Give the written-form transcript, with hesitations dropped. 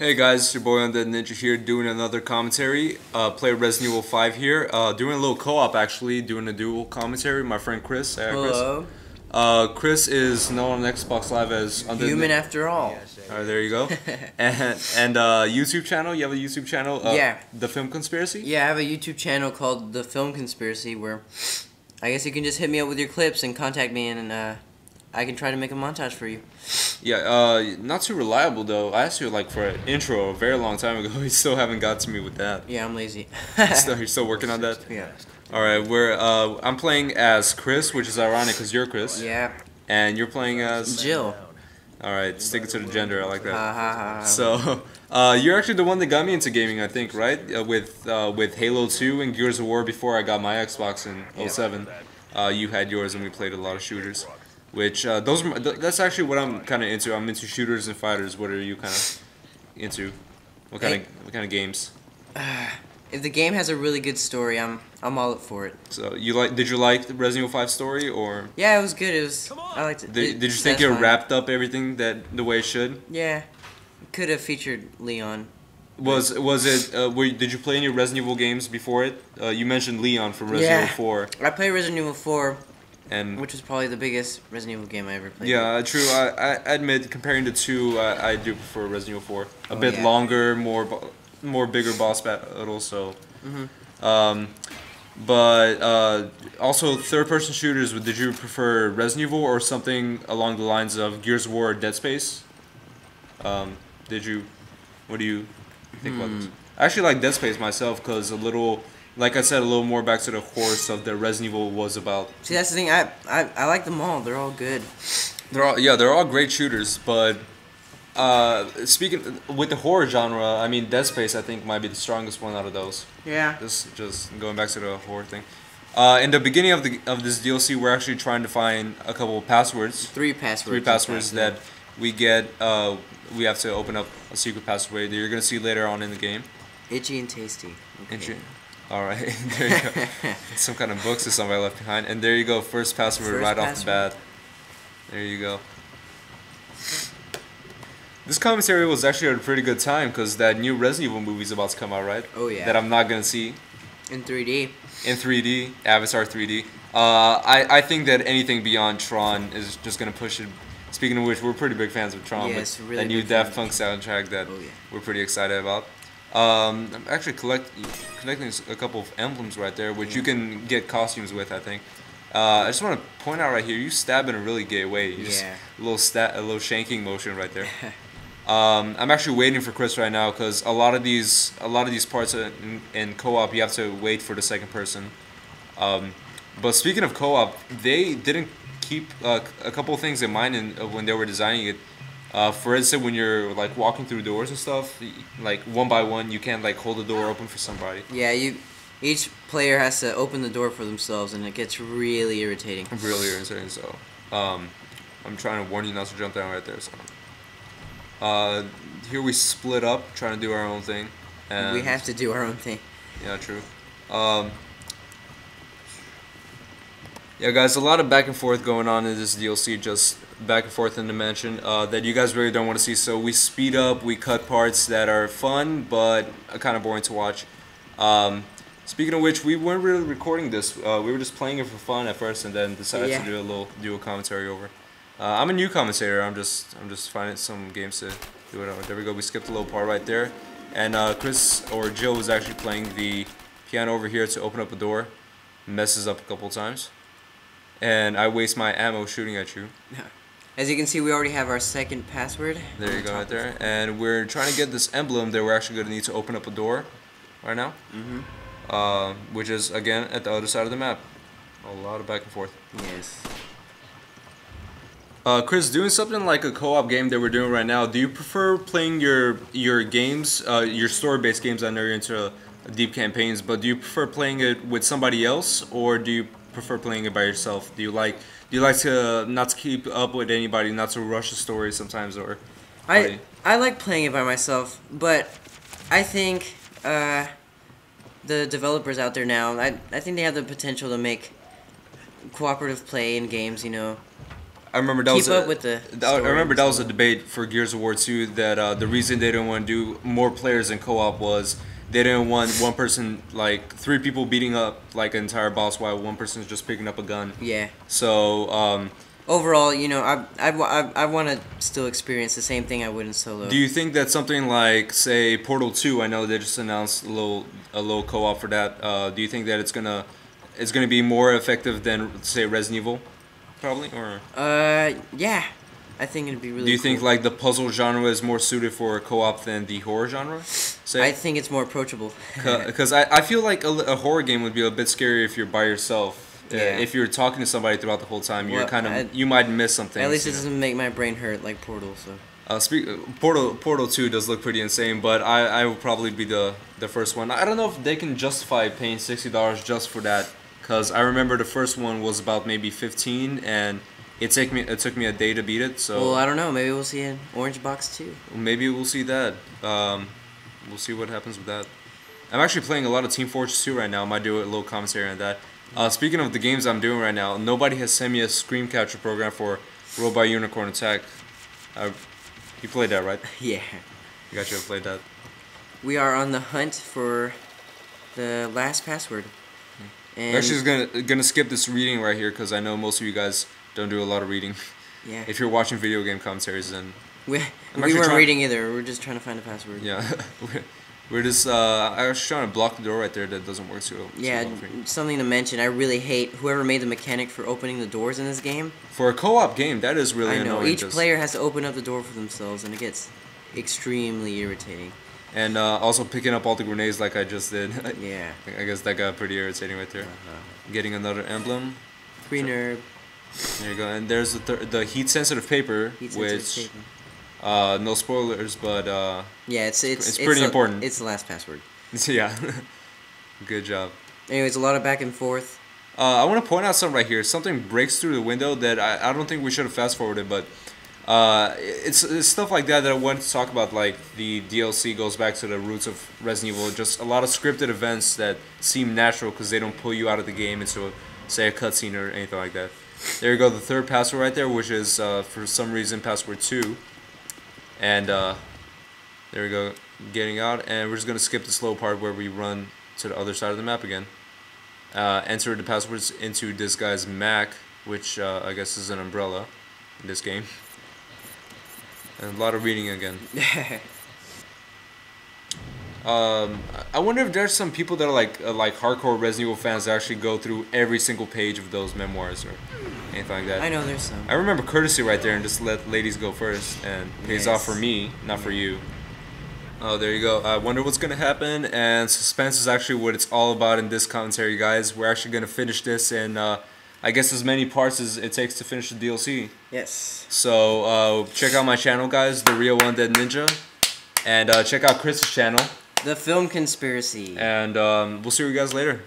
Hey guys, it's your boy Undead Ninja here doing another commentary. Play Resident Evil 5 here. Doing a little co-op actually, doing a dual commentary. My friend Chris. Hello. Chris is known on Xbox Live as Undead Human after all. Alright, there you go. and YouTube channel, you have a YouTube channel? Yeah. The Film Conspiracy? Yeah, I have a YouTube channel called The Film Conspiracy where I guess you can just hit me up with your clips and contact me and I can try to make a montage for you. Yeah, not too reliable though. I asked you like for an intro a very long time ago. You still haven't got to me with that. Yeah, I'm lazy. You're still working on that? Yeah. Alright, I'm playing as Chris, which is ironic because you're Chris. Yeah. And you're playing as Jill. Alright, sticking to the gender, I like that. Ha ha ha. So, you're actually the one that got me into gaming, I think, right? With Halo 2 and Gears of War before I got my Xbox in '07. You had yours and we played a lot of shooters. Which, that's actually what I'm kind of into. I'm into shooters and fighters. What are you kind of into? What kind of games? If the game has a really good story, I'm all up for it. So, did you like the Resident Evil 5 story, or? Yeah, it was good. I liked it. Did you think it wrapped up everything the way it should? Yeah. Could have featured Leon. Was it? Did you play any Resident Evil games before it? You mentioned Leon from Resident Evil 4. I played Resident Evil 4, which was probably the biggest Resident Evil game I ever played. Yeah, true. I admit, comparing the two, I do prefer Resident Evil 4. A bit longer, more bigger boss battles. So, but also third-person shooters. Did you prefer Resident Evil or something along the lines of Gears of War or Dead Space? Did you? What do you think about this? I actually like Dead Space myself because like I said, a little more back to the horror stuff that Resident Evil was about. See, that's the thing. I like them all. They're all good. They're all great shooters. But speaking with the horror genre, I mean, Dead Space I think might be the strongest one out of those. Yeah. Just going back to the horror thing. In the beginning of this DLC, we're actually trying to find a couple of passwords. Three passwords that we get. We have to open up a secret password that you're gonna see later on in the game. Itchy and tasty. Okay. Itchy. All right, there you go. Some kind of books that somebody left behind, and there you go. First password off the bat. There you go. This commentary was actually at a pretty good time because that new Resident Evil movie is about to come out, right? Oh yeah. That I'm not gonna see. In 3D. In 3D, Avatar 3D. I think that anything beyond Tron is just gonna push it. Speaking of which, we're pretty big fans of Tron. Yes, with really that new Daft Punk soundtrack that we're pretty excited about. I'm actually collecting a couple of emblems right there, which you can get costumes with, I think. I just want to point out right here, you stab in a really gay way. A little shanking motion right there. I'm actually waiting for Chris right now because a lot of these parts in co-op you have to wait for the second person. But speaking of co-op, they didn't keep a couple of things in mind when they were designing it. For instance, when you're like walking through doors and stuff, like one by one, you can't like hold the door open for somebody. Yeah, each player has to open the door for themselves, and it gets really irritating. Really irritating. So, I'm trying to warn you not to jump down right there. So, here we split up, trying to do our own thing. And we have to do our own thing. Yeah, true. Yeah, guys, a lot of back and forth going on in this DLC, just back and forth in the mansion that you guys really don't want to see. So we speed up, we cut parts that are fun, but kind of boring to watch. Speaking of which, we weren't really recording this. We were just playing it for fun at first, and then decided to do a commentary over. I'm a new commentator. I'm just finding some games to do it on. There we go. We skipped a little part right there, and Chris or Jill was actually playing the piano over here to open up a door. Messes up a couple times. And I waste my ammo shooting at you. As you can see, we already have our second password. There you go, right there. And we're trying to get this emblem that we're actually going to need to open up a door right now. Which is, again, at the other side of the map. A lot of back and forth. Yes. Chris, doing something like a co-op game that we're doing right now, do you prefer playing your games, your story-based games? I know you're into deep campaigns, but do you prefer playing it with somebody else, or do you prefer playing it by yourself? Do you like to not to keep up with anybody, not to rush the story sometimes, or? I like playing it by myself, but I think the developers out there now, I think they have the potential to make cooperative play in games. You know, I remember that keep up with the. I remember that was a debate for Gears of War 2 that the reason they didn't want to do more players in co-op was they didn't want one person, like 3 people beating up like an entire boss while one person is just picking up a gun. Yeah. So overall, you know, I want to still experience the same thing I would in solo. do you think that something like, say, Portal 2? I know they just announced a little co-op for that. Do you think that it's gonna be more effective than, say, Resident Evil? Probably, or yeah, I think it'd be really. Do you cool. think like the puzzle genre is more suited for co-op than the horror genre? Say? I think it's more approachable. Because I feel like a horror game would be a bit scary if you're by yourself. Yeah. If you're talking to somebody throughout the whole time, you're you might miss something. At least it doesn't make my brain hurt like Portal. So. Portal 2 does look pretty insane, but I will probably be the first one. I don't know if they can justify paying $60 just for that. Because I remember the first one was about maybe 15, and it took me a day to beat it. So well, I don't know. Maybe we'll see an orange box too. Maybe we'll see that. We'll see what happens with that. I'm actually playing a lot of Team Fortress 2 right now. I might do a little commentary on that. Speaking of the games I'm doing right now, nobody has sent me a screen capture program for Robot Unicorn Attack. You played that, right? Yeah. You got you played that. We are on the hunt for the last password. And I'm actually gonna skip this reading right here because I know most of you guys don't do a lot of reading. Yeah. If you're watching video game commentaries, then we weren't reading either. We're just trying to find a password. Yeah, we're just I was trying to block the door right there that doesn't work so. Yeah, something to mention. I really hate whoever made the mechanic for opening the doors in this game. For a co-op game, that is really annoying. I know each player has to open up the door for themselves, and it gets extremely irritating. And also picking up all the grenades like I just did. Yeah. I guess that got pretty irritating right there. Getting another emblem. Green herb. There you go. And there's the heat-sensitive paper, which no spoilers, but yeah, it's pretty important. It's the last password. Yeah. Good job. Anyways, a lot of back and forth. I want to point out something right here. Something breaks through the window that I don't think we should have fast-forwarded, but it's stuff like that I wanted to talk about. Like the DLC goes back to the roots of Resident Evil. Just a lot of scripted events that seem natural because they don't pull you out of the game into, say, a cutscene or anything like that. There you go, the third password right there, which is for some reason password 2. And there we go, getting out. And we're just gonna skip the slow part where we run to the other side of the map again. Enter the passwords into this guy's Mac, which I guess is an umbrella in this game. And a lot of reading again. I wonder if there's some people that are like hardcore Resident Evil fans that actually go through every single page of those memoirs or anything like that. I know there's some. I remember courtesy right there and just let ladies go first and pays off for me, not for you. Oh, there you go. I wonder what's gonna happen, and suspense is actually what it's all about in this commentary, guys. We're actually gonna finish this in I guess as many parts as it takes to finish the DLC. Yes. So check out my channel, guys, TheRealUndeadNinja, and check out Chris's channel, The Film Conspiracy. and we'll see you guys later.